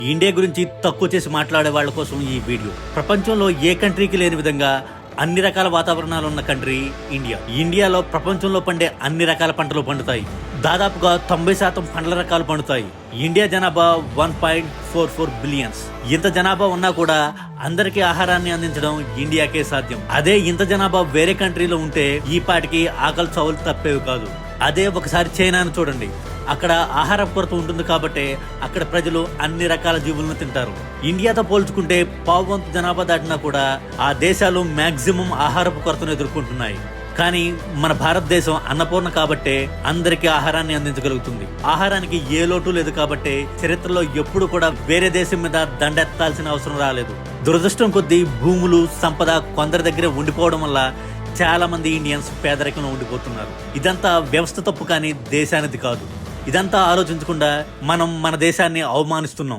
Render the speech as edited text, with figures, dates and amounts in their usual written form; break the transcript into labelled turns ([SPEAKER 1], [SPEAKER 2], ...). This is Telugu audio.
[SPEAKER 1] ఇండియా గురించి తక్కువ చేసి మాట్లాడే వాళ్ళ కోసం ఈ వీడియో. ప్రపంచంలో ఏ కంట్రీకి లేని విధంగా అన్ని రకాల వాతావరణాలు ఉన్న కంట్రీ ఇండియా. ఇండియాలో ప్రపంచంలో పండే అన్ని రకాల పంటలు పండుతాయి. దాదాపుగా 90% పండ్ల రకాలు పండుతాయి. ఇండియా జనాభా 1.44 బిలియన్స్. ఇంత జనాభా ఉన్నా కూడా అందరికీ ఆహారాన్ని అందించడం ఇండియాకే సాధ్యం. అదే ఇంత జనాభా వేరే కంట్రీలో ఉంటే ఈ పాటికి ఆకలి చావులు తప్పేవి కాదు. అదే ఒకసారి చైనాను చూడండి. అక్కడ ఆహార కొరత ఉంటుంది కాబట్టి అక్కడ ప్రజలు అన్ని రకాల జీవులను తింటారు. ఇండియాతో పోల్చుకుంటే పావువంతు జనాభా దాటినా కూడా ఆ దేశాలు మాక్సిమం ఆహారపు కొరతను ఎదుర్కొంటున్నాయి. కానీ మన భారతదేశం అన్నపూర్ణ కాబట్టే అందరికీ ఆహారాన్ని అందించగలుగుతుంది. ఆహారానికి ఏ లోటు లేదు కాబట్టే చరిత్రలో ఎప్పుడు కూడా వేరే దేశం మీద దండెత్తాల్సిన అవసరం రాలేదు. దురదృష్టం కొద్దీ భూములు, సంపద కొందరి దగ్గరే ఉండిపోవడం వల్ల చాలా మంది ఇండియన్స్ పేదరికంలో ఉండిపోతున్నారు. ఇదంతా వ్యవస్థ తప్పు కానీ దేశానిది కాదు. ఇదంతా ఆలోచించకుండా మనం మన దేశాన్ని అవమానిస్తున్నాం.